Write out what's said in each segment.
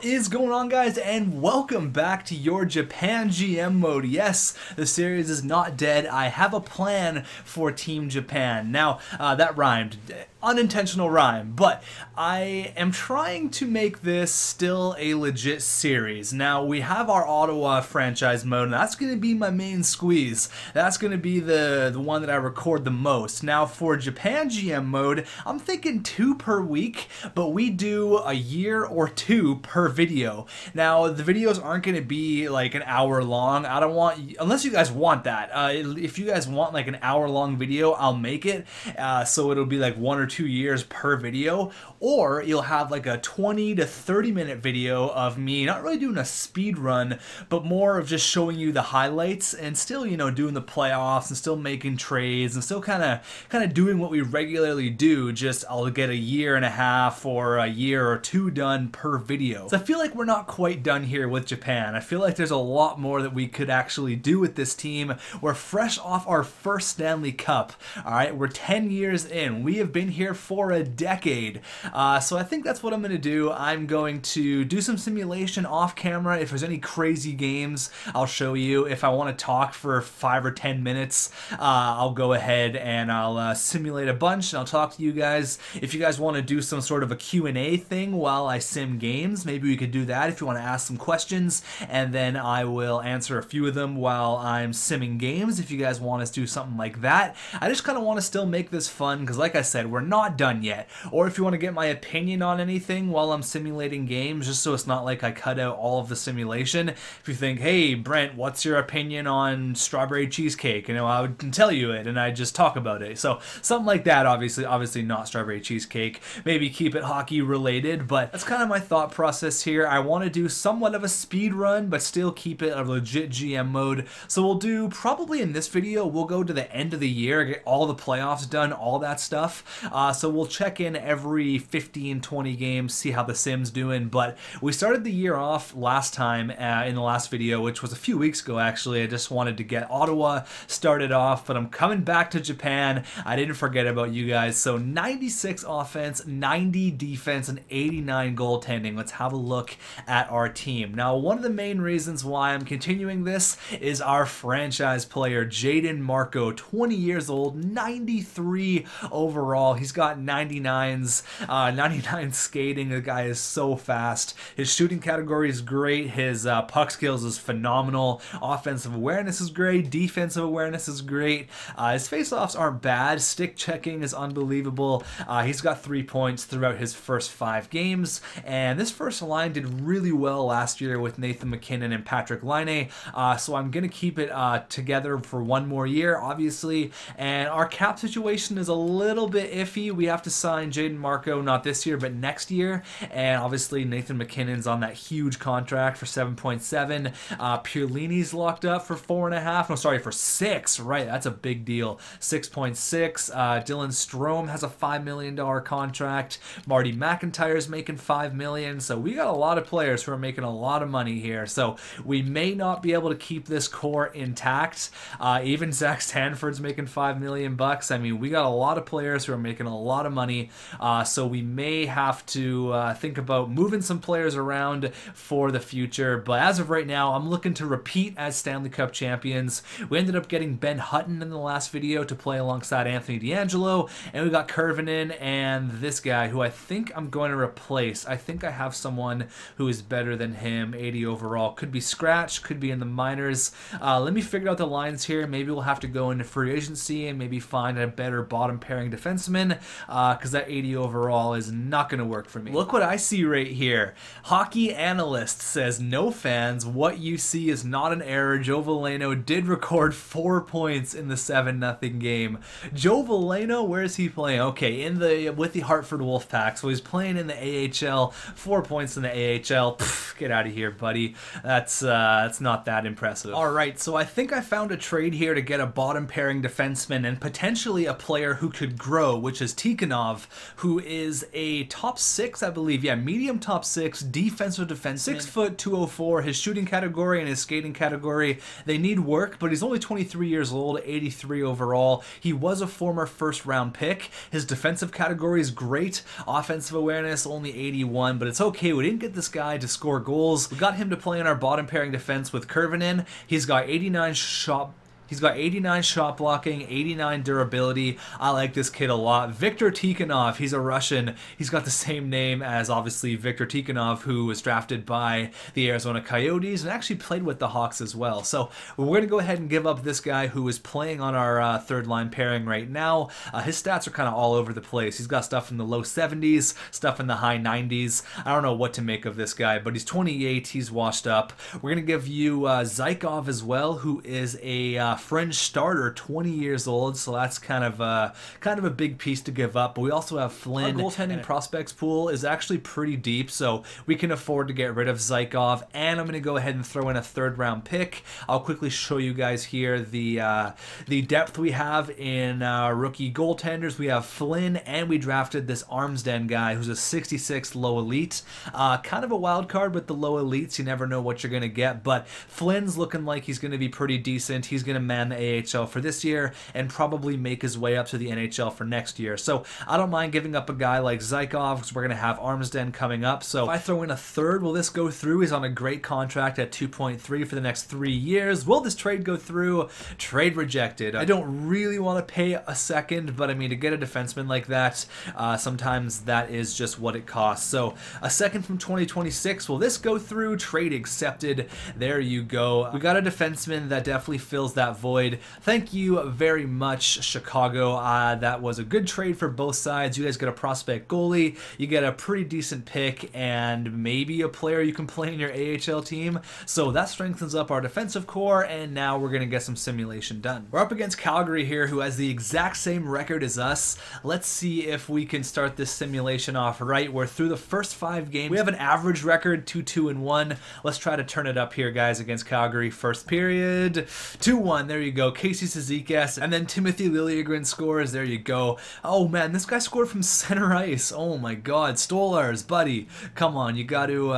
What is going on, guys, and welcome back to your Japan GM mode. Yes, the series is not dead. I have a plan for Team Japan. Now, that rhymed. Unintentional rhyme, but I am trying to make this still a legit series. Now, we have our Ottawa franchise mode, and that's going to be my main squeeze. That's going to be the one that I record the most. Now, for Japan GM mode, I'm thinking 2 per week, but we do a year or 2 per video. Now, the videos aren't going to be like an hour long. I don't want, unless you guys want that. If you guys want like an hour-long video, I'll make it. So it'll be like 1 or 2 years per video, or you'll have like a 20 to 30 minute video of me not really doing a speed run, but more of just showing you the highlights and still, you know, doing the playoffs and still making trades and still kind of doing what we regularly do. Just I'll get a year and a half or a year or 2 done per video. So I feel like we're not quite done here with Japan. I feel like there's a lot more that we could actually do with this team. We're fresh off our first Stanley Cup. All right, we're 10 years in. We have been here for a decade. So I think that's what I'm going to do. I'm going to do some simulation off camera. If there's any crazy games, I'll show you. If I want to talk for 5 or 10 minutes, I'll go ahead and I'll simulate a bunch and I'll talk to you guys. If you guys want to do some sort of a Q&A thing while I sim games, maybe we could do that if you want to ask some questions, and then I will answer a few of them while I'm simming games if you guys want us to do something like that. I just kind of want to still make this fun because, like I said, we're not done yet. Or if you want to get my opinion on anything while I'm simulating games, just so it's not like I cut out all of the simulation. If you think, hey Brent, what's your opinion on strawberry cheesecake? You know, I would tell you it and I just talk about it. So something like that, obviously not strawberry cheesecake. Maybe keep it hockey related, but that's kind of my thought process here. I want to do somewhat of a speed run, but still keep it a legit GM mode. So we'll do, probably in this video, we'll go to the end of the year, get all the playoffs done, all that stuff. So we'll check in every 15-20 games, see how the sim's doing. But we started the year off last time in the last video, which was a few weeks ago actually. I just wanted to get Ottawa started off, but I'm coming back to Japan. I didn't forget about you guys. So 96 offense, 90 defense, and 89 goaltending. Let's have a look at our team. Now, one of the main reasons why I'm continuing this is our franchise player, Jaden Marco, 20 years old, 93 overall. He's got 99s, 99 skating. The guy is so fast. His shooting category is great. His puck skills is phenomenal. Offensive awareness is great. Defensive awareness is great. His faceoffs aren't bad. Stick checking is unbelievable. He's got 3 points throughout his first 5 games, and this first line did really well last year with Nathan McKinnon and Patrick Laine. So I'm gonna keep it together for 1 more year, obviously. And our cap situation is a little bit iffy. We have to sign Jaden Marco not this year but next year, and obviously Nathan McKinnon's on that huge contract for 7.7. Pierlini's locked up for 4.5. No, sorry, for 6. Right, that's a big deal. 6.6. Dylan Strome has a $5 million contract. Marty McIntyre's making $5 million. So we got a lot of players who are making a lot of money here. So we may not be able to keep this core intact. Even Zach Stanford's making $5 million bucks. I mean, we got a lot of players who are making a lot of money. So we may have to think about moving some players around for the future. But as of right now, I'm looking to repeat as Stanley Cup champions. We ended up getting Ben Hutton in the last video to play alongside Anthony D'Angelo, and we got Kervinen and this guy who I think I'm going to replace. I think I have someone who is better than him, 80 overall. Could be scratch, could be in the minors. Let me figure out the lines here. Maybe we'll have to go into free agency and maybe find a better bottom pairing defenseman, because that 80 overall is not going to work for me. Look what I see right here. Hockey Analyst says, no fans, what you see is not an error. Joe Veleno did record 4 points in the 7-0 game. Joe Veleno, where is he playing? Okay, with the Hartford Wolfpack. So he's playing in the AHL. 4 points in the AHL. Pfft, get out of here, buddy. That's not that impressive. All right, so I think I found a trade here to get a bottom pairing defenseman and potentially a player who could grow, which is Tikhonov, who is a top 6, I believe. Yeah, medium top 6 defensive defenseman. 6 foot 204. His shooting category and his skating category, they need work, but he's only 23 years old, 83 overall. He was a former first-round pick. His defensive category is great. Offensive awareness, only 81, but it's okay with didn't get this guy to score goals. We got him to play in our bottom pairing defense with Kurvinen. He's got 89 shot blocking, 89 durability. I like this kid a lot. Viktor Tikhonov, he's a Russian. He's got the same name as, obviously, Viktor Tikhonov, who was drafted by the Arizona Coyotes and actually played with the Hawks as well. So we're going to go ahead and give up this guy who is playing on our third line pairing right now. His stats are kind of all over the place. He's got stuff in the low 70s, stuff in the high 90s. I don't know what to make of this guy, but he's 28. He's washed up. We're going to give you Zykov as well, who is a fringe starter, 20 years old, so that's kind of a big piece to give up. But we also have Flynn. Our goaltending prospects pool is actually pretty deep, so we can afford to get rid of Zykov, and I'm going to go ahead and throw in a third-round pick. I'll quickly show you guys here the depth we have in rookie goaltenders. We have Flynn, and we drafted this Armsden guy who's a 66 low elite. Kind of a wild card with the low elites. You never know what you're going to get, but Flynn's looking like he's going to be pretty decent. He's going to man the AHL for this year and probably make his way up to the NHL for next year. So I don't mind giving up a guy like Zykov because we're going to have Armsden coming up. So if I throw in a third, will this go through? He's on a great contract at 2.3 for the next 3 years. Will this trade go through? Trade rejected. I don't really want to pay a second, but I mean, to get a defenseman like that, sometimes that is just what it costs. So a second from 2026, will this go through? Trade accepted. There you go. We got a defenseman that definitely fills that void. Thank you very much, Chicago. That was a good trade for both sides. You guys get a prospect goalie, you get a pretty decent pick, and maybe a player you can play in your AHL team. So that strengthens up our defensive core, and now we're going to get some simulation done. We're up against Calgary here, who has the exact same record as us. Let's see if we can start this simulation off right. We're through the first 5 games. We have an average record, 2-2-1. Let's try to turn it up here, guys, against Calgary. First period, 2-1. There you go. Casey Cizikas, and then Timothy Liljegren scores. There you go. Oh man, this guy scored from center ice. Oh my God, Stolars, buddy, come on, you got to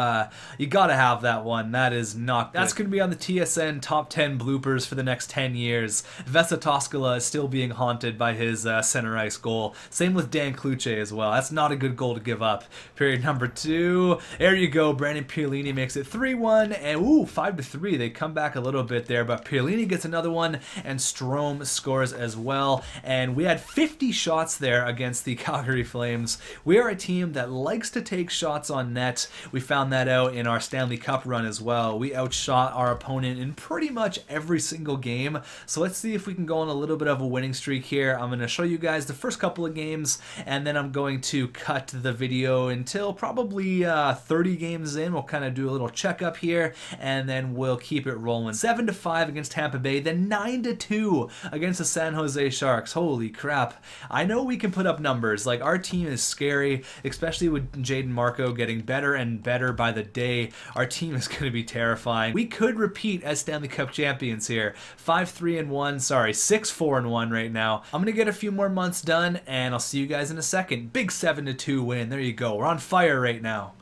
have that one. That is not good. That's gonna be on the TSN top 10 bloopers for the next 10 years. Vesa Toskala is still being haunted by his center ice goal. Same with Dan Kluche as well. That's not a good goal to give up. Period number 2. There you go. Brandon Pierlini makes it 3-1, and ooh, 5-3. They come back a little bit there, but Pierlini gets another one, and Strome scores as well. And we had 50 shots there against the Calgary Flames. We are a team that likes to take shots on net. We found that out in our Stanley Cup run as well. We outshot our opponent in pretty much every single game. So let's see if we can go on a little bit of a winning streak here. I'm going to show you guys the first couple of games, and then I'm going to cut the video until probably 30 games in. We'll kind of do a little checkup here, and then we'll keep it rolling. 7-5 against Tampa Bay, then 9-2 against the San Jose Sharks. Holy crap. I know we can put up numbers. Like, our team is scary, especially with Jaden Marco getting better and better by the day. Our team is going to be terrifying. We could repeat as Stanley Cup champions here. 5-3-1, sorry, 6-4-1 right now. I'm going to get a few more months done, and I'll see you guys in a second. Big 7-2 win. There you go. We're on fire right now.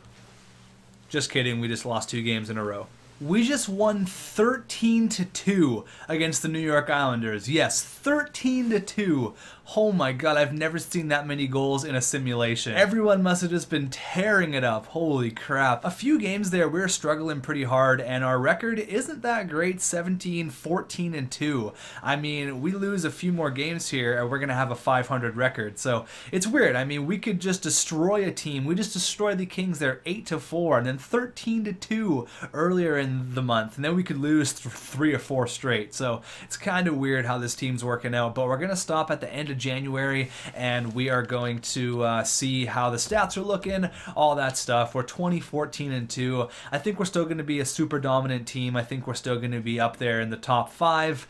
Just kidding. We just lost 2 games in a row. We just won 13-2 against the New York Islanders. Yes, 13-2. Oh my God, I've never seen that many goals in a simulation. Everyone must have just been tearing it up. Holy crap. A few games there, we were struggling pretty hard, and our record isn't that great, 17-14-2. I mean, we lose a few more games here, and we're going to have a 500 record. So it's weird. I mean, we could just destroy a team. We just destroyed the Kings there 8-4, and then 13-2 earlier in the month, and then we could lose 3 or 4 straight. So it's kind of weird how this team's working out, but we're going to stop at the end of January, and we are going to see how the stats are looking, all that stuff. We're 20-14-2. I think we're still going to be a super dominant team. I think we're still going to be up there in the top 5,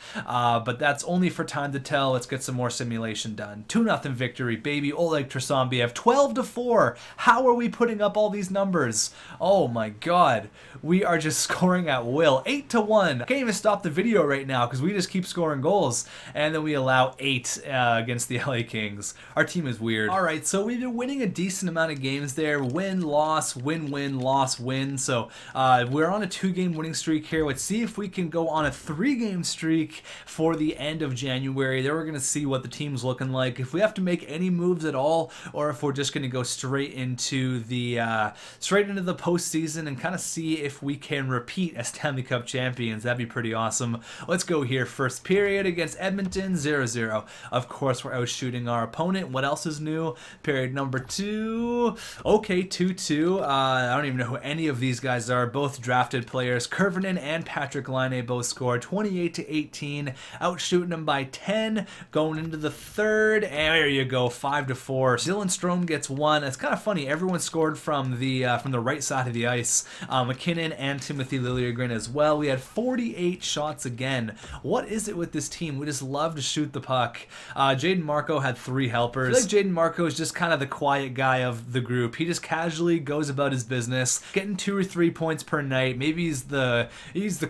but that's only for time to tell. Let's get some more simulation done. 2-0 victory, baby. Oleg Trasambiev, 12-4. How are we putting up all these numbers? Oh my God. We are just scoring at will. 8-1. I can't even stop the video right now because we just keep scoring goals. And then we allow 8 against the LA Kings. Our team is weird. Alright, so we've been winning a decent amount of games there. Win, loss, win, win, loss, win. So we're on a 2-game winning streak here. Let's see if we can go on a 3-game streak for the end of January. Then we're going to see what the team's looking like. If we have to make any moves at all, or if we're just going to go straight into the postseason and kind of see if we can repeat as Stanley Cup champions. That'd be pretty awesome. Let's go here. First period against Edmonton, 0-0. Of course, we're out shooting our opponent. What else is new? Period number 2. Okay, 2-2. I don't even know who any of these guys are. Both drafted players. Kurvinen and Patrick Laine both scored 28-18. Out shooting them by 10. Going into the third, and there you go, 5-4. Dylan Strome gets 1. It's kind of funny. Everyone scored from the right side of the ice. McKinnon and Timothy Liljegren as well. We had 48 shots again. What is it with this team? We just love to shoot the puck. Jaden Marco had 3 helpers. I feel like Jaden Marco is just kind of the quiet guy of the group. He just casually goes about his business, getting 2 or 3 points per night. Maybe he's the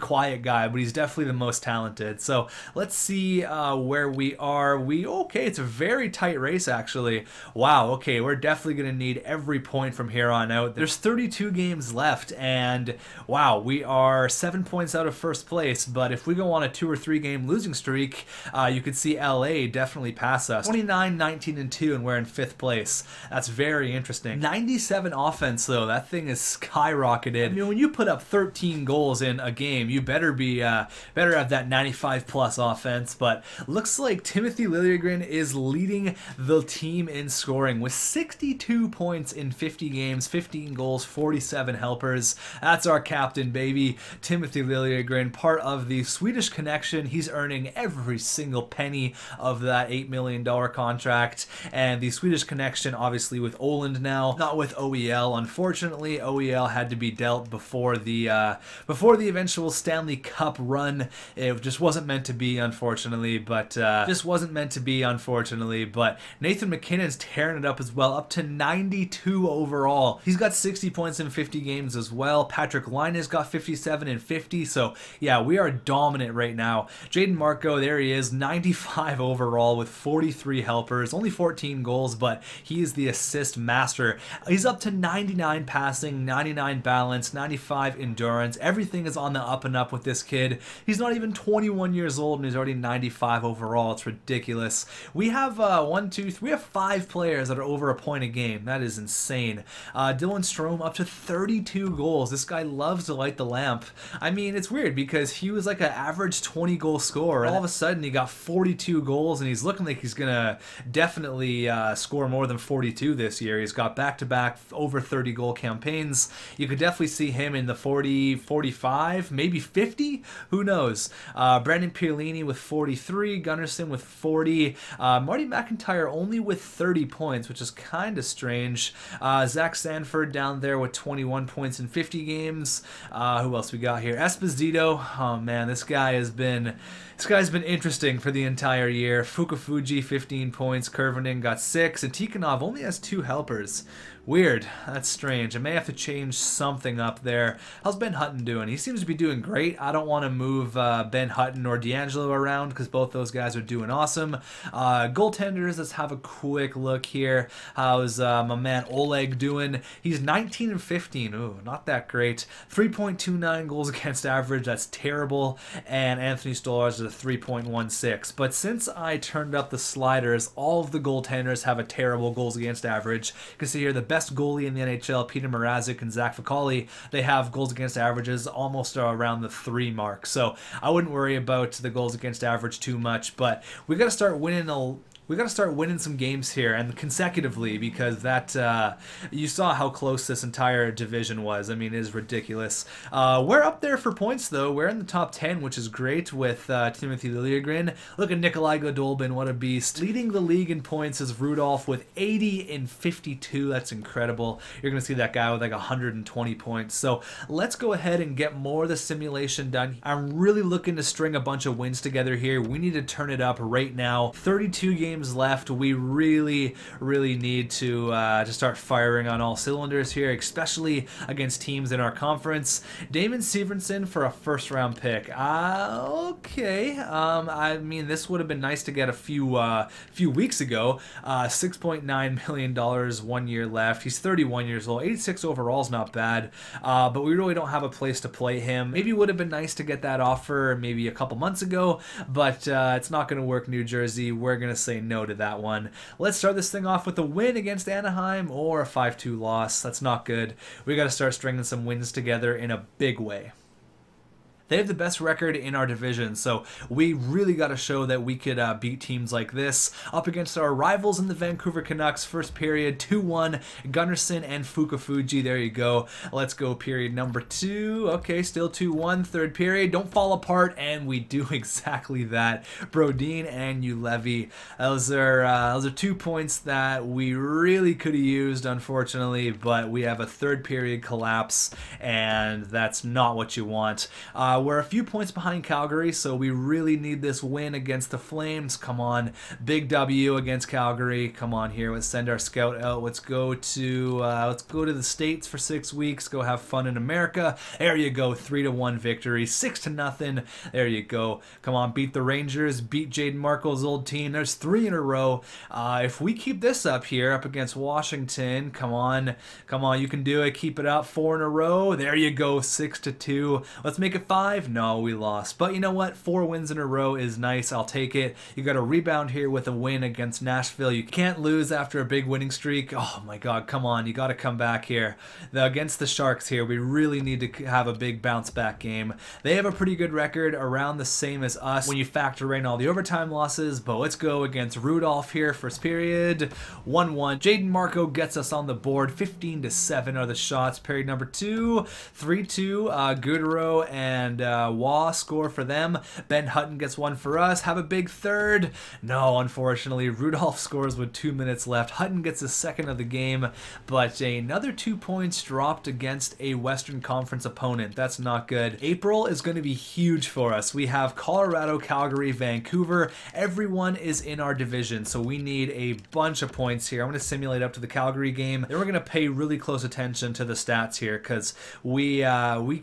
quiet guy, but he's definitely the most talented. So let's see where we are. Okay, it's a very tight race actually. Wow, okay, we're definitely going to need every point from here on out. There's 32 games left, and wow, we are 7 points out of first place, but if we go on a 2 or 3 game losing streak, you could see LA definitely pass us. 29, 19, and 2, and we're in 5th place. That's very interesting. 97 offense though, that thing is skyrocketed. I mean, when you put up 13 goals in a game, you better have that 95 plus offense, but looks like Timothy Liljegren is leading the team in scoring with 62 points in 50 games, 15 goals, 47 helpers. That's our captain, baby. Timothy Liljegren, part of the Swedish connection. He's earning every single penny of that $8 million contract. And the Swedish connection, obviously, with Oland now, not with OEL. Unfortunately, OEL had to be dealt before the eventual Stanley Cup run. It just wasn't meant to be, unfortunately. But Nathan McKinnon's tearing it up as well, up to 92 overall. He's got 60 points in 50 games as well. Patrick Laine's got 57 in 50. So yeah, we are dominant right now. Jaden Marco, there he is, 95 overall with 43 helpers, only 14 goals, but he is the assist master. He's up to 99 passing, 99 balance, 95 endurance. Everything is on the up and up with this kid. He's not even 21 years old and he's already 95 overall. It's ridiculous. We have 5 players that are over a point a game. That is insane. Dylan Strome up to 32 goals. This guy loves to light the lamp. I mean, it's weird because he was like an average 20 goal scorer. All of a sudden he got 42 goals and he's looking like he's gonna definitely score more than 42 this year. He's got back-to-back over 30 goal campaigns. You could definitely see him in the 40, 45, maybe 50. Who knows? Brandon Pierlini with 43, Gunnarsson with 40, Marty McIntyre only with 30 points, which is kind of strange. Zach Sanford down there with 21 points in 50 games. Who else we got here? Esposito. Oh man, this guy's been interesting for the entire year. Fukufuji 15 points, Kurvinen got 6, and Tikhonov only has 2 helpers. Weird. That's strange. I may have to change something up there. How's Ben Hutton doing? He seems to be doing great. I don't want to move Ben Hutton or D'Angelo around because both those guys are doing awesome. Goaltenders, let's have a quick look here. How's my man Oleg doing? He's 19 and 15. Ooh, not that great. 3.29 goals against average. That's terrible. And Anthony Stolarz is a 3.16. But since I turned up the sliders, all of the goaltenders have a terrible goals against average. You can see here the best goalie in the NHL, Peter Mrazek and Zach Ficali, they have goals against averages almost around the 3 mark. So I wouldn't worry about the goals against average too much, but we got to start winning some games here and consecutively because that you saw how close this entire division was. I mean, it is ridiculous. We're up there for points though. We're in the top 10, which is great with Timothy Liljegren. Look at Nikolai Godolbin, what a beast. Leading the league in points is Rudolph with 80 in 52. That's incredible. You're going to see that guy with like 120 points. So let's go ahead and get more of the simulation done. I'm really looking to string a bunch of wins together here. We need to turn it up right now. 32 games games left. We really need to start firing on all cylinders here, especially against teams in our conference. Damon Severson for a first-round pick. Okay. I mean, this would have been nice to get a few weeks ago. $6.9 million, 1 year left. He's 31 years old. 86 overall is not bad, but we really don't have a place to play him. Maybe it would have been nice to get that offer maybe a couple months ago, but it's not going to work, New Jersey. We're going to say no to that one. Let's start this thing off with a win against Anaheim or a 5-2 loss. That's not good. We got to start stringing some wins together in a big way. They have the best record in our division, so we really got to show that we could beat teams like this. Up against our rivals in the Vancouver Canucks, first period, 2-1, Gunnarsson and Fukufuji. There you go. Let's go period number 2. Okay, still 2-1, third period. Don't fall apart, and we do exactly that. Brodin and Ulevi. Those are 2 points that we really could have used, unfortunately, but we have a third period collapse, and that's not what you want. We're a few points behind Calgary, so we really need this win against the Flames. Come on, big W against Calgary. Come on here, let's send our scout out. Let's go to the States for 6 weeks. Go have fun in America. There you go, 3-1 victory, 6-0. There you go. Come on, beat the Rangers, beat Jaden Marco's old team. There's 3 in a row. If we keep this up here, up against Washington, come on, you can do it. Keep it up, 4 in a row. There you go, 6-2. Let's make it 5. No, we lost. But you know what? 4 wins in a row is nice. I'll take it. You got a rebound here with a win against Nashville. You can't lose after a big winning streak. Oh my God, come on. You got to come back here. Against the Sharks here, we really need to have a big bounce back game. They have a pretty good record, around the same as us when you factor in all the overtime losses. But let's go against Rudolph here. First period, 1-1. Jaden Marco gets us on the board. 15-7 are the shots. Period number 2, 3-2. Goodrow and Waugh score for them. Ben Hutton gets one for us. Have a big third. No, unfortunately, Rudolph scores with 2 minutes left. Hutton gets his second of the game, but another 2 points dropped against a Western Conference opponent. That's not good. April is going to be huge for us. We have Colorado, Calgary, Vancouver. Everyone is in our division, so we need a bunch of points here. I'm going to simulate up to the Calgary game. Then we're going to pay really close attention to the stats here because we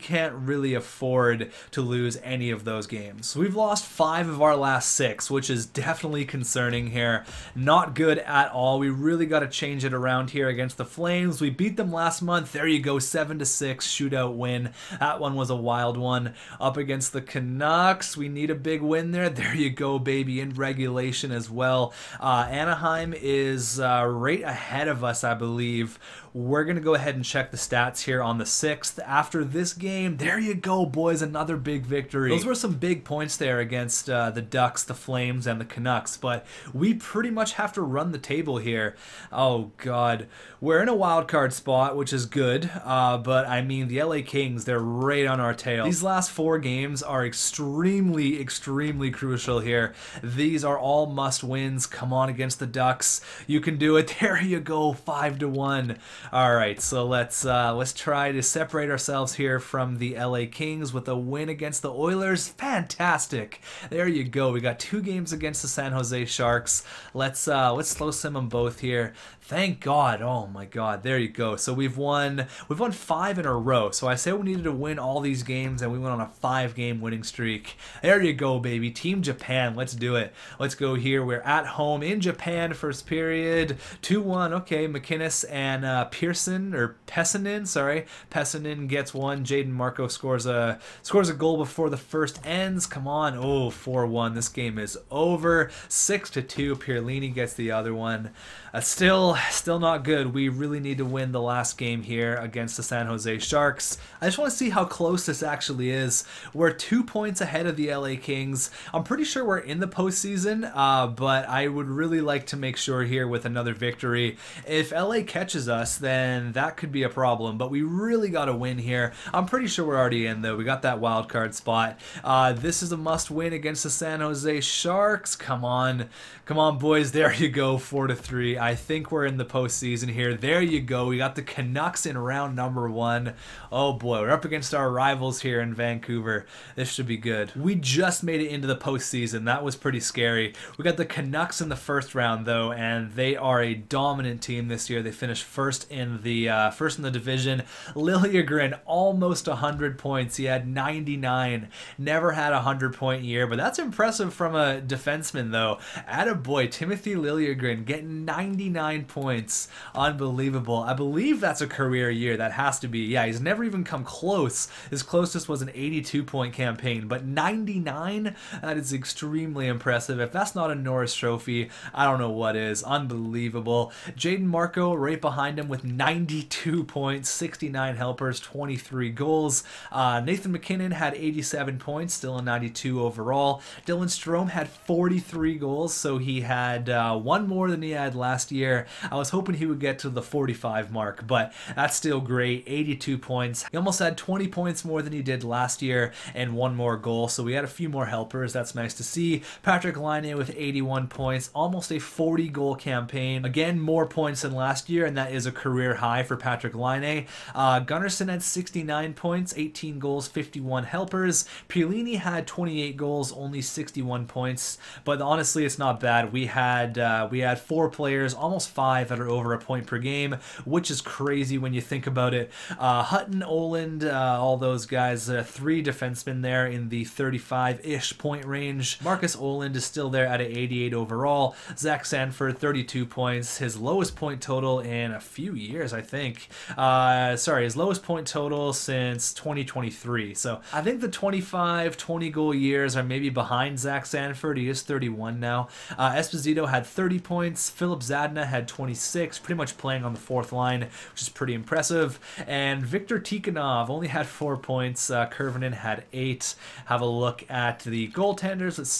can't really afford to lose any of those games. We've lost 5 of our last 6, which is definitely concerning here. Not good at all. We really got to change it around here against the Flames. We beat them last month. There you go, 7-6 shootout win. That one was a wild one. Up against the Canucks, we need a big win there. There you go, baby, in regulation as well. Anaheim is right ahead of us, I believe. We're going to go ahead and check the stats here on the 6th. After this game, there you go, boys, another big victory. Those were some big points there against the Ducks, the Flames, and the Canucks, but we pretty much have to run the table here. Oh, God. We're in a wild card spot, which is good, but I mean, the LA Kings, they're right on our tail. These last 4 games are extremely crucial here. These are all must-wins. Come on, against the Ducks. You can do it. There you go, 5-1. All right, so let's try to separate ourselves here from the LA Kings with a win against the Oilers. Fantastic. There you go. We got 2 games against the San Jose Sharks. Let's slow sim them both here. Thank God. Oh my God. There you go. So we've won 5 in a row. So I say we needed to win all these games and we went on a 5-game winning streak. There you go, baby. Team Japan. Let's do it. Let's go here. We're at home in Japan. First period. 2-1. Okay. McInnes and Pessinen, sorry. Pessinen gets one. Jaden Marco scores a goal before the first ends. Come on. Oh, 4-1. This game is over. 6-2. Pierlini gets the other one. Still not good. We really need to win the last game here against the San Jose Sharks. I just want to see how close this actually is. We're 2 points ahead of the LA Kings. I'm pretty sure we're in the postseason, but I would really like to make sure here with another victory. If LA catches us, then that could be a problem, but we really got to win here. I'm pretty sure we're already in, though. We got that that wild card spot. This is a must-win against the San Jose Sharks. Come on, boys. There you go, 4-3. I think we're in the postseason here. There you go. We got the Canucks in round number 1. Oh boy, we're up against our rivals here in Vancouver. This should be good. We just made it into the postseason. That was pretty scary. We got the Canucks in the first round though, and they are a dominant team this year. They finished first in the division. Liljegren almost 100 points. He had 99. Never had a 100-point year, but that's impressive from a defenseman though. Attaboy, Timothy Liljegren getting 99 points. Unbelievable. I believe that's a career year. That has to be. Yeah, he's never even come close. His closest was an 82-point campaign, but 99? That is extremely impressive. If that's not a Norris Trophy, I don't know what is. Unbelievable. Jaden Marco right behind him with 92 points, 69 helpers, 23 goals. Nathan McKinnon had 87 points, still a 92 overall. Dylan Strome had 43 goals, so he had one more than he had last year. I was hoping he would get to the 45 mark, but that's still great. 82 points. He almost had 20 points more than he did last year and one more goal, so we had a few more helpers. That's nice to see. Patrick Laine with 81 points, almost a 40-goal campaign. Again, more points than last year, and that is a career high for Patrick Laine. Gunnarsson had 69 points, 18 goals, 51 helpers. Piolini had 28 goals, only 61 points, but honestly, it's not bad. We had 4 players, almost 5, that are over a point per game, which is crazy when you think about it. Hutton, Oland, all those guys, 3 defensemen there in the 35-ish point range. Marcus Oland is still there at an 88 overall. Zach Sanford, 32 points, his lowest point total in a few years, I think. His lowest point total since 2023. So I think the 25, 20 goal years are maybe behind Zach Sanford. He is 31 now. Esposito had 30 points. Philip Zadina had 26, pretty much playing on the 4th line, which is pretty impressive. And Victor Tikhonov only had 4 points. Kurvinen had 8. Have a look at the goaltenders. Let's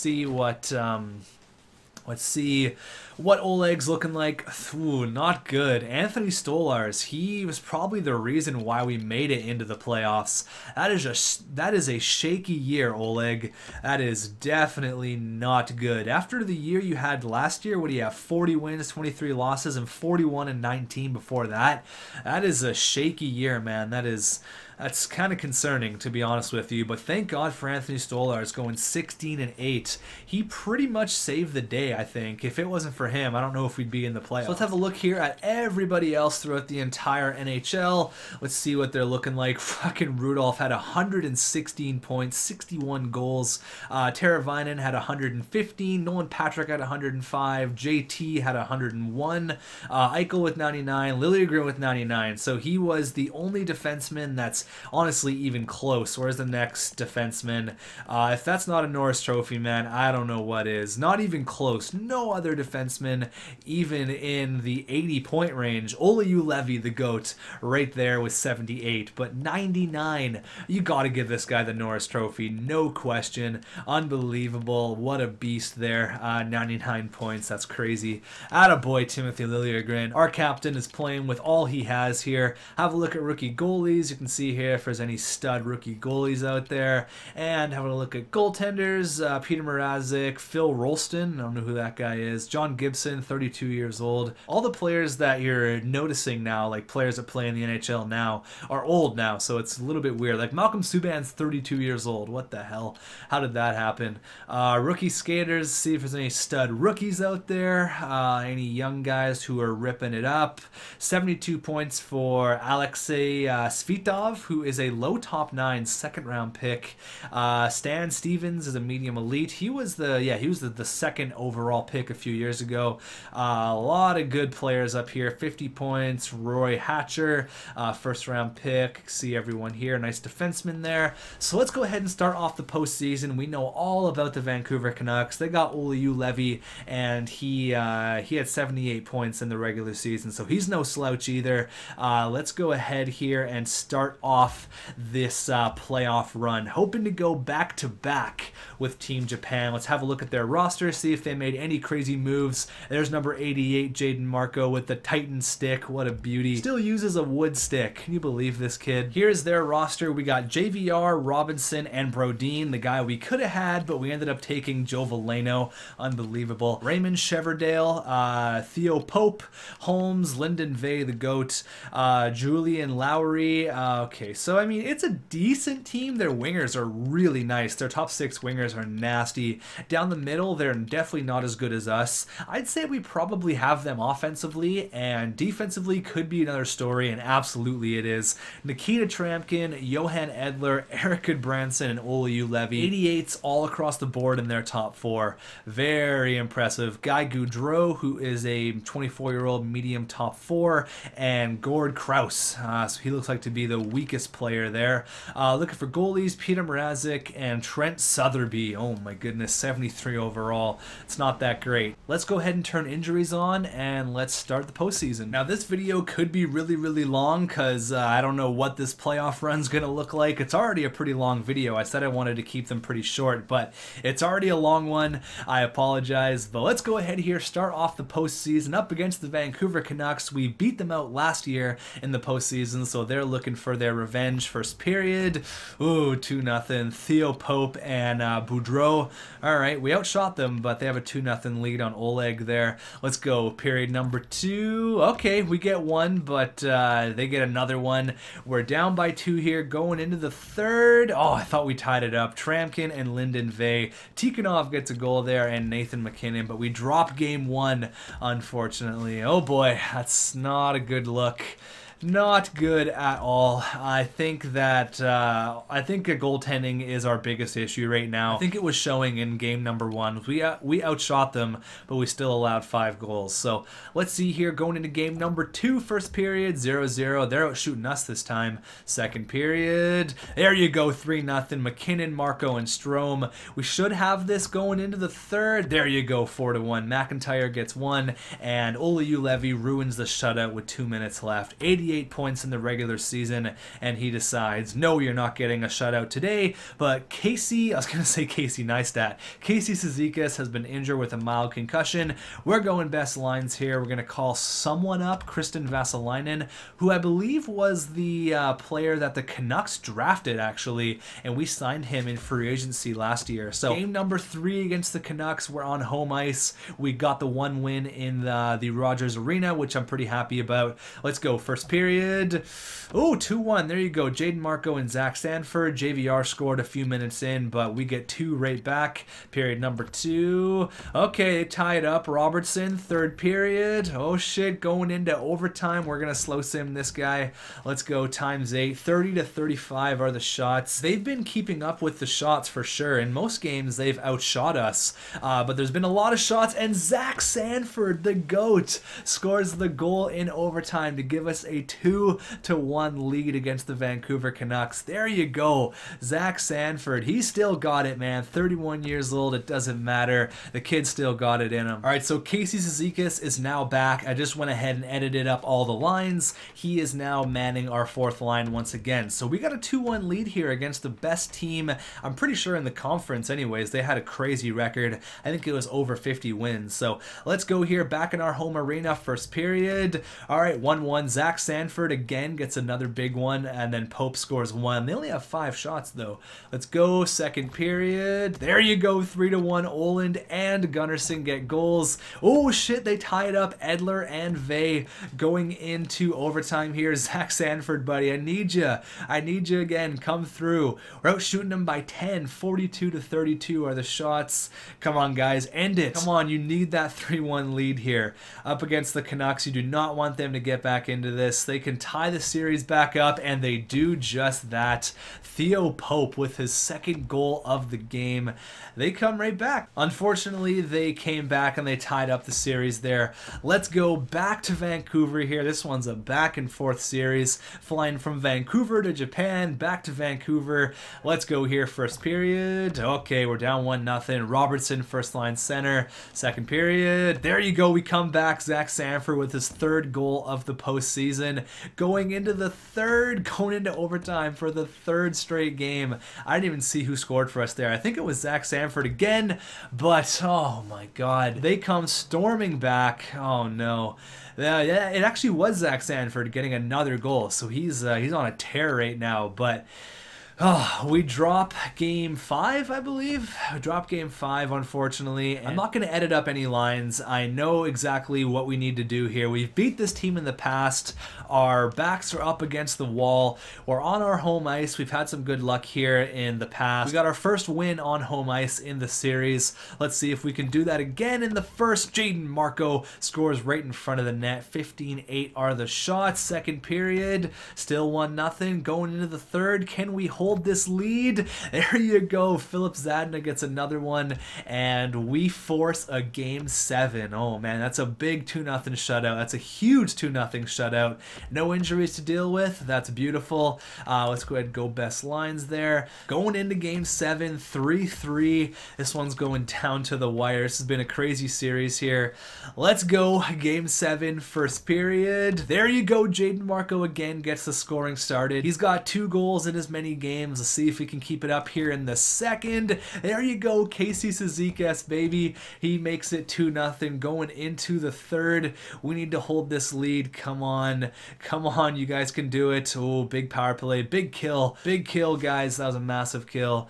see what Oleg's looking like. Ooh, not good. Anthony Stolarz, he was probably the reason why we made it into the playoffs. That is a shaky year, Oleg. That is definitely not good. After the year you had last year, what do you have? 40 wins, 23 losses, and 41 and 19 before that. That is a shaky year, man. That's kind of concerning, to be honest with you, but thank God for Anthony Stolarz going 16-8. He pretty much saved the day, I think. If it wasn't for him, I don't know if we'd be in the playoffs. So let's have a look here at everybody else throughout the entire NHL. Let's see what they're looking like. Fucking Rudolph had 116 points, 61 goals. Teravainen had 115. Nolan Patrick had 105. JT had 101. Eichel with 99. Liljegren with 99. So he was the only defenseman that's honestly even close. Where's the next defenseman? If that's not a Norris Trophy, man, I don't know what is. Not even close. No other defenseman even in the 80-point range. Oliu Levy, the GOAT, right there with 78. But 99, you got to give this guy the Norris Trophy. No question. Unbelievable. What a beast there. 99 points. That's crazy. Attaboy, Timothy Liljegren. Our captain is playing with all he has here. Have a look at rookie goalies. You can see here if there's any stud rookie goalies out there, and having a look at goaltenders. Peter Mrazek, Phil Rolston, I don't know who that guy is. John Gibson, 32 years old. All the players that you're noticing now, like players that play in the NHL now, are old now, so it's a little bit weird. Like Malcolm Subban's 32 years old. What the hell? How did that happen? Rookie skaters, see if there's any stud rookies out there, any young guys who are ripping it up. 72 points for Alexei Svitov, who is a low top 9 second-round pick. Stan Stevens is a medium elite. He was the second overall pick a few years ago. A lot of good players up here. 50 points. Roy Hatcher, first-round pick. See everyone here. Nice defenseman there. So let's go ahead and start off the postseason. We know all about the Vancouver Canucks. They got Oliu Levy, and he had 78 points in the regular season, so he's no slouch either. Let's go ahead here and start off off this playoff run, hoping to go back-to-back with Team Japan. Let's have a look at their roster, see if they made any crazy moves. There's number 88, Jaden Marco, with the Titan stick. What a beauty. Still uses a wood stick. Can you believe this kid? Here's their roster. We got JVR, Robinson, and Brodeen, the guy we could have had, but we ended up taking Joe Valeno. Unbelievable. Raymond Sheverdale, Theo Pope, Holmes, Lyndon Vey, the GOAT, Julian Lowry. Okay, so I mean, it's a decent team. Their wingers are really nice. Their top 6 wingers are nasty. Down the middle, they're definitely not as good as us. I'd say we probably have them offensively, and defensively could be another story, and absolutely it is. Nikita Tramkin, Johan Edler, Eric Goodbranson, and Oliu Levy. 88s all across the board in their top 4. Very impressive. Guy Goudreau, who is a 24-year-old medium top 4, and Gord Kraus. So he looks like to be the weakest player there. Looking for goalies, Peter Mrazek and Trent Southerby. Oh my goodness, 73 overall. It's not that great. Let's go ahead and turn injuries on, and let's start the postseason. Now this video could be really, really long, because I don't know what this playoff run's going to look like. It's already a pretty long video. I said I wanted to keep them pretty short, but it's already a long one. I apologize, but let's go ahead here, start off the postseason up against the Vancouver Canucks. We beat them out last year in the postseason, so they're looking for their revenge. First period, ooh, 2-0. Theo Pope and Boudreau. All right, we outshot them, but they have a 2-0 lead on Oleg there. Let's go. Period number 2. Okay, we get one, but they get another one. We're down by 2 here, going into the third. Oh, I thought we tied it up. Tramkin and Lyndon Vey. Tikhonov gets a goal there, and Nathan McKinnon, but we drop game 1, unfortunately. Oh boy, that's not a good look. Not good at all. I think that goaltending is our biggest issue right now. I think it was showing in game number 1. We outshot them, but we still allowed 5 goals. So let's see here, going into game number 2, first period, 0-0. They're out shooting us this time. Second period, there you go, 3-0. McKinnon, Marco, and Strome. We should have this going into the third. There you go, 4-1. McIntyre gets 1, and Oliu Levy ruins the shutout with 2 minutes left. 88 points in the regular season, and he decides, no, you're not getting a shutout today. But Casey Neistat, Casey Cizikas has been injured with a mild concussion. We're going best lines here. We're going to call someone up, Kristen Vasalainen, who I believe was the player that the Canucks drafted, actually, and we signed him in free agency last year. So game number 3 against the Canucks, we're on home ice. We got the 1 win in the Rogers Arena, which I'm pretty happy about. Let's go. First period. Oh, 2-1. There you go. Jaden Marco and Zach Sanford. JVR scored a few minutes in, but we get 2 right back. Period number 2. Okay, tie it up. Robertson, third period. Oh shit, going into overtime. We're going to slow sim this guy. Let's go. Times 8. 30-35 are the shots. They've been keeping up with the shots for sure. In most games, they've outshot us, but there's been a lot of shots, and Zach Sanford, the GOAT, scores the goal in overtime to give us a 2-1 lead against the Vancouver Canucks. There you go. Zach Sanford, he still got it, man. 31 years old. It doesn't matter. The kid still got it in him. All right, so Casey Cizikas is now back. I just went ahead and edited up all the lines. He is now manning our 4th line once again. So we got a 2-1 lead here against the best team, I'm pretty sure, in the conference anyways. They had a crazy record. I think it was over 50 wins. So let's go here, back in our home arena. First period. All right, 1-1. Zach Sanford again gets another big one, and then Pope scores 1. They only have 5 shots though. Let's go. Second period. There you go. 3-1. Oland and Gunnarsson get goals. Oh shit, they tie it up. Edler and Vey going into overtime here. Zach Sanford, buddy, I need you. I need you again. Come through. We're out shooting them by 10. 42-32 are the shots. Come on, guys. End it. Come on. You need that 3-1 lead here. Up against the Canucks. You do not want them to get back into this. They can tie the series back up, and they do just that. Theo Pope with his 2nd goal of the game. They come right back. Unfortunately, they came back and they tied up the series there. Let's go back to Vancouver here. This one's a back and forth series, flying from Vancouver to Japan, back to Vancouver. Let's go here. First period. Okay, we're down 1-0. Robertson, first line center. Second period. There you go. We come back. Zach Sanford with his 3rd goal of the postseason. gentlemen, going into the third, going into overtime for the third straight game. I didn't even see who scored for us there. I think it was Zach Sanford again, but oh my God, they come storming back. Oh no. Yeah, it actually was Zach Sanford getting another goal, so he's on a tear right now, but oh, we drop game 5, I believe. We drop game 5, unfortunately. I'm not going to edit up any lines. I know exactly what we need to do here. We've beat this team in the past. Our backs are up against the wall. We're on our home ice. We've had some good luck here in the past. We got our first win on home ice in the series. Let's see if we can do that again in the first. Jaden Marco scores right in front of the net. 15-8 are the shots. Second period, still 1-0. Going into the third, can we hold this lead? There you go. Philip Zadina gets another one, and we force a game 7. Oh man, that's a big 2-0 shutout. That's a huge 2-0 shutout. No injuries to deal with. That's beautiful. Let's go ahead and go best lines there. Going into game 7, 3-3. This one's going down to the wire. This has been a crazy series here. Let's go. Game 7, first period. There you go. Jaden Marco again gets the scoring started. He's got 2 goals in as many games. Let's see if we can keep it up here in the second. There you go, Casey Cizikas, baby. He makes it 2-0 going into the third. We need to hold this lead. Come on. Come on, you guys can do it. Oh, big power play. Big kill. Big kill, guys. That was a massive kill.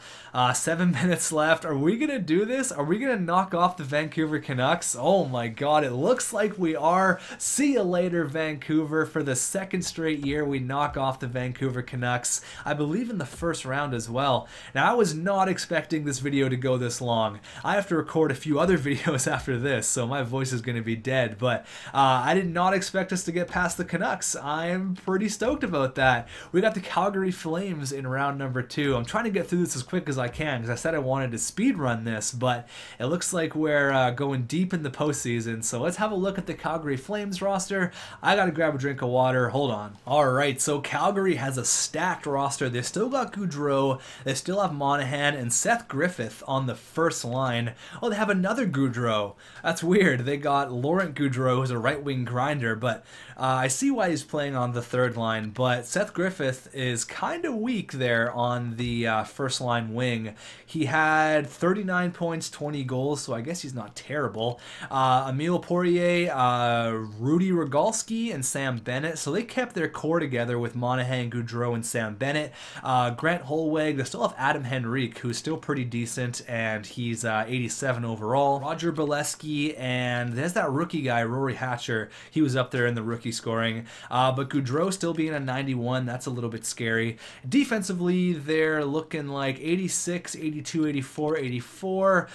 7 minutes left. Are we going to do this? Are we going to knock off the Vancouver Canucks? Oh my God, it looks like we are. See you later, Vancouver. For the second straight year, we knock off the Vancouver Canucks. I believe in the first round as well. Now, I was not expecting this video to go this long. I have to record a few other videos after this, so my voice is going to be dead, but I did not expect us to get past the Canucks. I'm pretty stoked about that. We got the Calgary Flames in round number 2. I'm trying to get through this as quick as I can because I said I wanted to speed run this, but it looks like we're going deep in the postseason, so let's have a look at the Calgary Flames roster. I gotta grab a drink of water. Hold on. Alright, so Calgary has a stacked roster. They still got Gaudreau, they still have Monahan and Seth Griffith on the first line. Oh, they have another Gaudreau. That's weird. They got Laurent Gaudreau, who's a right-wing grinder, but I see why he's playing on the third line, but Seth Griffith is kind of weak there on the first line wing. He had 39 points, 20 goals, so I guess he's not terrible. Emile Poirier, Rudy Rogalski, and Sam Bennett, so they kept their core together with Monahan, Gaudreau, and Sam Bennett. Grant Holweg, they still have Adam Henrique, who's still pretty decent, and he's 87 overall. Roger Bolesky, and there's that rookie guy, Rory Hatcher. He was up there in the rookie scoring. But Gaudreau still being a 91, that's a little bit scary. Defensively, they're looking like 86, 82, 84, 84.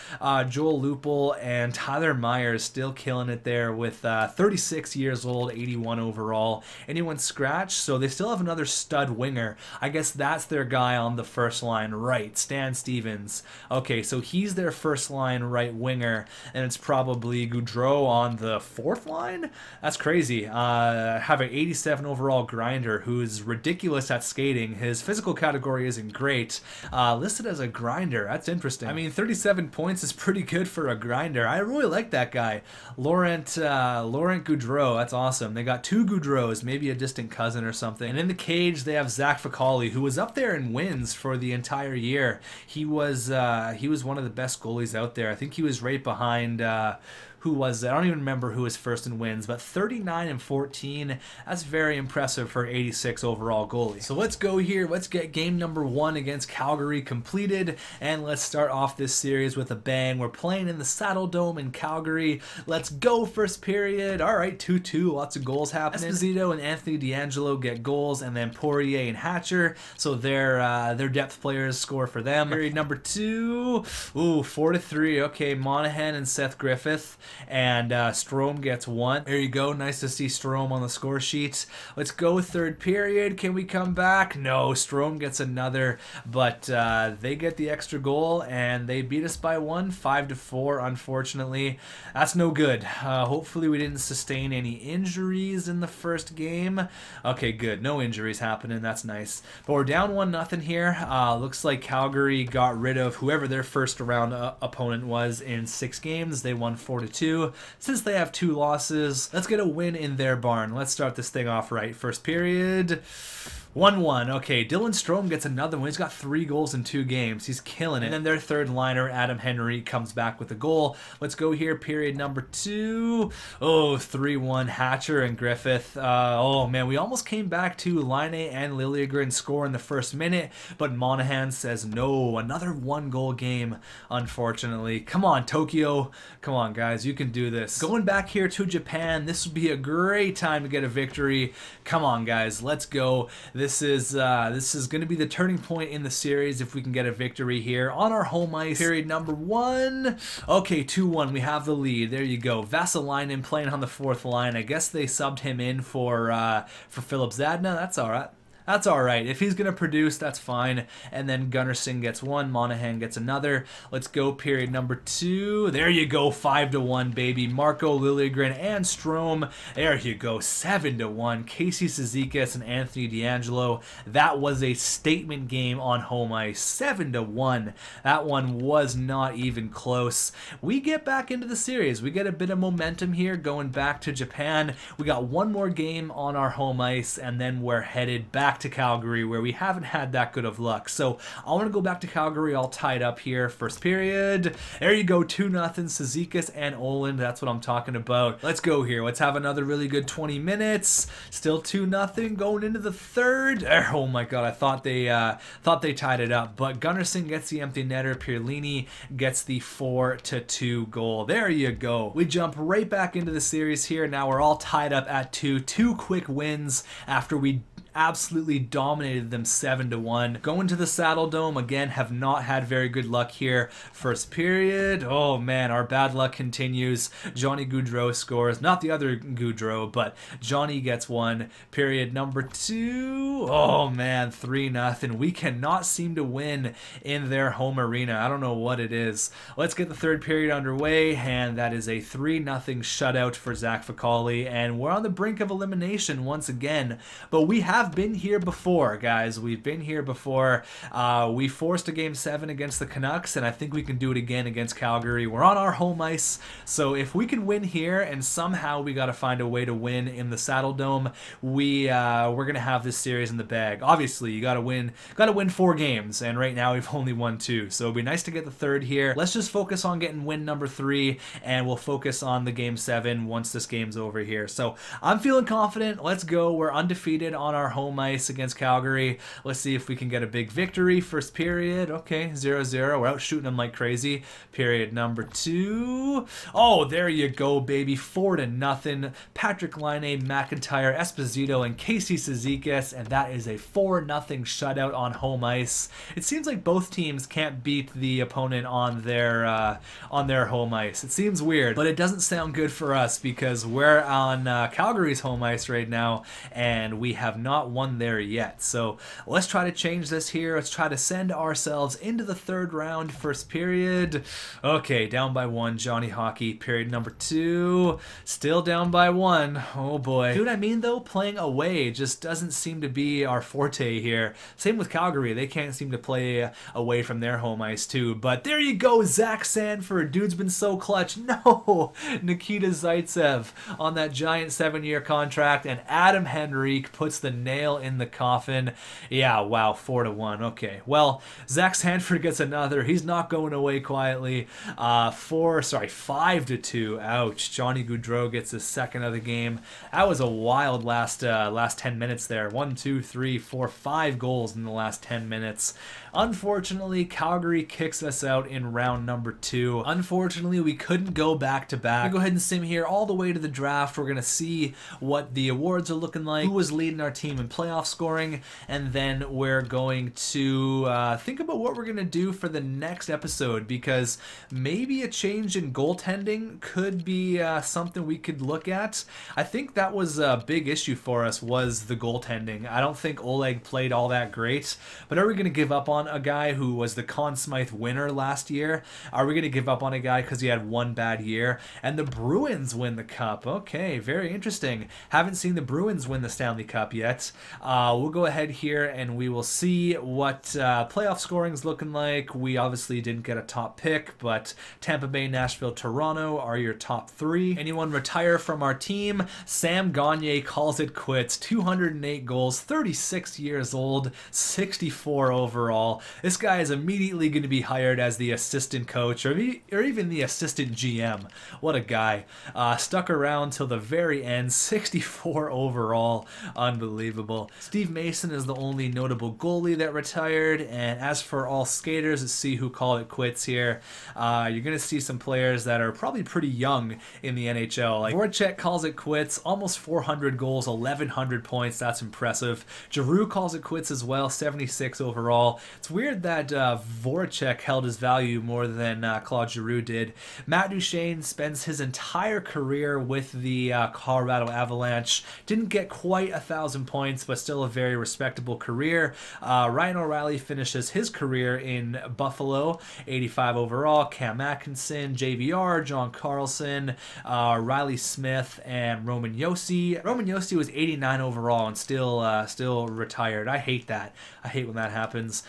Joel Lupel and Tyler Myers still killing it there with 36 years old, 81 overall. Anyone scratch? So they still have another stud winger. I guess that's their guy on the first line, right? Stan Stevens. Okay, so he's their first line right winger, and it's probably Gaudreau on the fourth line? That's crazy. Have an 87 overall grinder who's ridiculous at skating. His physical category isn't great. Listed as a grinder. That's interesting. I mean, 37 points is pretty good for a grinder. I really like that guy. Laurent Gaudreau. That's awesome. They got 2 Gaudreaus, maybe a distant cousin or something. And in the cage, they have Zach Ficali, who was up there in wins for the entire year. He was one of the best goalies out there. I think he was right behind who was, I don't even remember who was first in wins, but 39 and 14, that's very impressive for 86 overall goalie. So let's go here, let's get game number 1 against Calgary completed, and let's start off this series with a bang. We're playing in the Saddle Dome in Calgary. Let's go, first period. All right, 2-2, lots of goals happening. Esposito and Anthony D'Angelo get goals, and then Poirier and Hatcher, so their depth players score for them. Period number 2, ooh, 4-3, okay, Monahan and Seth Griffith, and Strome gets 1. There you go, nice to see Strome on the score sheet. Let's go third period. Can we come back? No, Strome gets another, but they get the extra goal, and they beat us by 1, 5-4, unfortunately. That's no good. Hopefully we didn't sustain any injuries in the first game. Okay, good. No injuries happening. That's nice. But we're down 1-0 here. Looks like Calgary got rid of whoever their first round opponent was in 6 games. They won 4-2. 2. Since they have 2 losses, let's get a win in their barn. Let's start this thing off right. First period. 1-1. Okay, Dylan Strome gets another one. He's got 3 goals in 2 games. He's killing it. And then their third liner, Adam Henry, comes back with a goal. Let's go here, period number 2. Oh, 3-1. Hatcher and Griffith. Oh, man, we almost came back to Line and Liljegren score in the first minute, but Monahan says no. Another 1-goal game, unfortunately. Come on, Tokyo. Come on, guys. You can do this. Going back here to Japan, this would be a great time to get a victory. Come on, guys. Let's go. This is going to be the turning point in the series if we can get a victory here on our home ice. Period number 1. Okay, 2-1. We have the lead. There you go. Vasalainen playing on the 4th line. I guess they subbed him in for Philip Zadna. That's all right. That's all right. If he's going to produce, that's fine. And then Gunnarsson gets 1. Monahan gets another. Let's go, period number 2. There you go, 5-1, baby. Marco Liljegren and Strome. There you go, 7-1. Casey Cizikas and Anthony D'Angelo. That was a statement game on home ice. 7-1. That one was not even close. We get back into the series. We get a bit of momentum here going back to Japan. We got one more game on our home ice, and then we're headed back to Calgary, where we haven't had that good of luck. So I want to go back to Calgary all tied up here. First period. There you go, 2-0. Cizikas and Oland. That's what I'm talking about. Let's go here. Let's have another really good 20 minutes. Still 2-0 going into the third. Oh my god, I thought they tied it up, but Gunnarsson gets the empty netter. Pierlini gets the 4-2 goal. There you go. We jump right back into the series here. Now we're all tied up at 2. 2 quick wins after we absolutely dominated them 7-1. Going to the Saddle Dome again, have not had very good luck here. First period. Oh man, our bad luck continues. Johnny Gaudreau scores. Not the other Gaudreau, but Johnny gets 1. Period number 2. Oh man, 3-0. We cannot seem to win in their home arena. I don't know what it is. Let's get the third period underway, and that is a 3-0 shutout for Zach Ficali, and we're on the brink of elimination once again. But we have been here before, guys. We've been here before. We forced a Game 7 against the Canucks, and I think we can do it again against Calgary. We're on our home ice, so if we can win here, and somehow we got to find a way to win in the Saddle Dome, we're gonna have this series in the bag. Obviously, you gotta win 4 games, and right now we've only won 2, so it'd be nice to get the third here. Let's just focus on getting win number 3, and we'll focus on the Game 7 once this game's over here. So I'm feeling confident. Let's go. We're undefeated on our home ice against Calgary. Let's see if we can get a big victory. First period. Okay, 0-0. We're out shooting them like crazy. Period number 2. Oh, there you go, baby. 4-0. Patrick Laine, McIntyre, Esposito, and Casey Cizikas, and that is a 4-0 shutout on home ice. It seems like both teams can't beat the opponent on their home ice. It seems weird, but it doesn't sound good for us because we're on Calgary's home ice right now, and we have not won there yet. So let's try to change this here. Let's try to send ourselves into the third round. First period. Okay, down by 1. Johnny Hockey. Period number 2. Still down by 1. Oh boy. See what I mean though? Playing away just doesn't seem to be our forte here. Same with Calgary. They can't seem to play away from their home ice too. But there you go, Zach Sanford. Dude's been so clutch. No! Nikita Zaitsev on that giant 7-year contract, and Adam Henrique puts the nail in the coffin. Yeah, wow, 4-1. Okay, well, Zach Sanford gets another. He's not going away quietly. 5-2. Ouch. Johnny Gaudreau gets his second of the game. That was a wild last 10 minutes there. 1, 2, 3, 4, 5 goals in the last 10 minutes. Unfortunately, Calgary kicks us out in round number 2. Unfortunately, we couldn't go back to back. Go ahead and sim here all the way to the draft. We're going to see what the awards are looking like, who was leading our team in playoff scoring, and then we're going to think about what we're going to do for the next episode, because maybe a change in goaltending could be something we could look at. I think that was a big issue for us, was the goaltending. I don't think Oleg played all that great, but are we going to give up on a guy who was the Conn Smythe winner last year? Are we going to give up on a guy because he had one bad year? And the Bruins win the cup. Okay, very interesting. Haven't seen the Bruins win the Stanley Cup yet. But we'll go ahead here and we will see what playoff scoring is looking like. We obviously didn't get a top pick, but Tampa Bay, Nashville, Toronto are your top 3. Anyone retire from our team? Sam Gagner calls it quits. 208 goals, 36 years old, 64 overall. This guy is immediately going to be hired as the assistant coach or even the assistant GM. What a guy. Stuck around till the very end, 64 overall. Unbelievable. Steve Mason is the only notable goalie that retired, and as for all skaters, let's see who called it quits here. You're going to see some players that are probably pretty young in the NHL. Like Voracek calls it quits, almost 400 goals, 1,100 points. That's impressive. Giroux calls it quits as well, 76 overall. It's weird that Voracek held his value more than Claude Giroux did. Matt Duchene spends his entire career with the Colorado Avalanche. Didn't get quite 1,000 points, but still a very respectable career. Ryan O'Reilly finishes his career in Buffalo, 85 overall. Cam Atkinson, JVR, John Carlson, Riley Smith, and Roman Josi. Roman Josi was 89 overall and still retired. I hate that. I hate when that happens.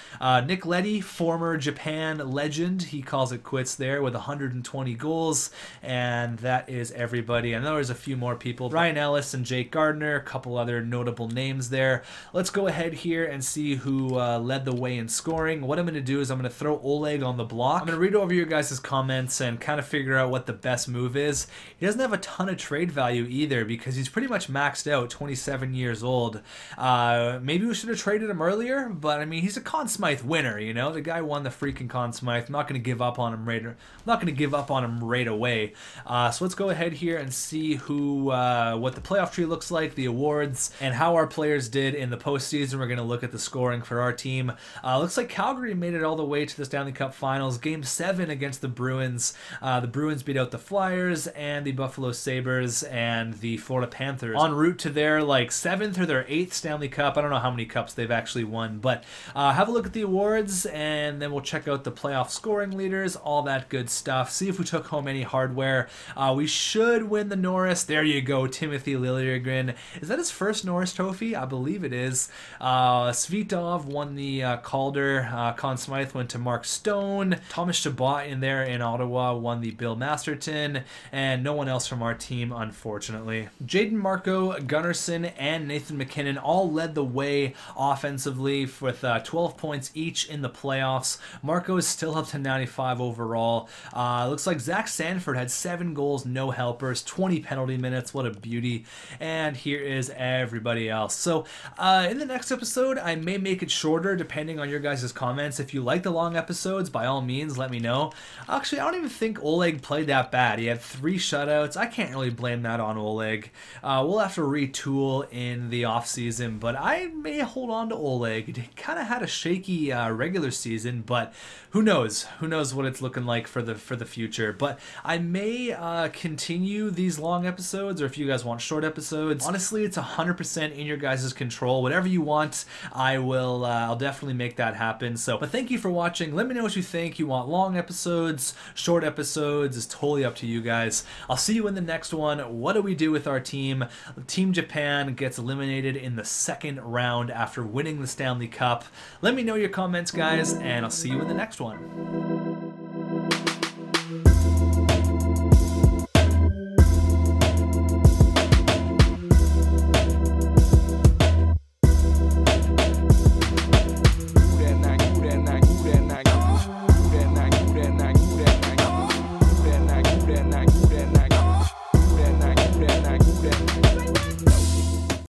Nick Leddy, former Japan legend, he calls it quits there with 120 goals, and that is everybody. I know there's a few more people. Ryan Ellis and Jake Gardner, a couple other notable names there. Let's go ahead here and see who led the way in scoring. What I'm going to do is I'm going to throw Oleg on the block. I'm going to read over your guys' comments and kind of figure out what the best move is. He doesn't have a ton of trade value either because he's pretty much maxed out, 27 years old. Maybe we should have traded him earlier, but I mean, he's a Conn Smythe winner, you know? The guy won the freaking Conn Smythe. I'm not going to give up on him right away. So let's go ahead here and see who what the playoff tree looks like, the awards, and how our players did in the postseason. We're going to look at the scoring for our team. Looks like Calgary made it all the way to the Stanley Cup Finals. Game 7 against the Bruins. The Bruins beat out the Flyers and the Buffalo Sabres and the Florida Panthers. En route to their 7th or their 8th Stanley Cup. I don't know how many cups they've actually won, but have a look at the awards and then we'll check out the playoff scoring leaders, all that good stuff. See if we took home any hardware. We should win the Norris. There you go, Timothy Liljegren. Is that his first Norris trophy? I believe it is. Svitov won the Calder. Conn Smythe went to Mark Stone. Thomas Chabot in there in Ottawa won the Bill Masterton, and no one else from our team, unfortunately. Jaden Marco, Gunnarsson, and Nathan McKinnon all led the way offensively with 12 points each in the playoffs. Marco is still up to 95 overall. Looks like Zach Sanford had 7 goals, no helpers, 20 penalty minutes. What a beauty. And here is everybody else. So in the next episode, I may make it shorter depending on your guys' comments. If you like the long episodes, by all means, let me know. Actually, I don't even think Oleg played that bad. He had 3 shutouts. I can't really blame that on Oleg. We'll have to retool in the offseason, but I may hold on to Oleg. He kind of had a shaky regular season, but who knows? Who knows what it's looking like for the future? But I may continue these long episodes, or if you guys want short episodes. Honestly, it's 100% in your guys' control. Whatever you want, I'll definitely make that happen. So, but thank you for watching. Let me know what you think. You want long episodes, short episodes? It's totally up to you guys. I'll see you in the next one. What do we do with our team? Team Japan gets eliminated in the 2nd round after winning the Stanley Cup. Let me know your comments, guys, and I'll see you in the next one.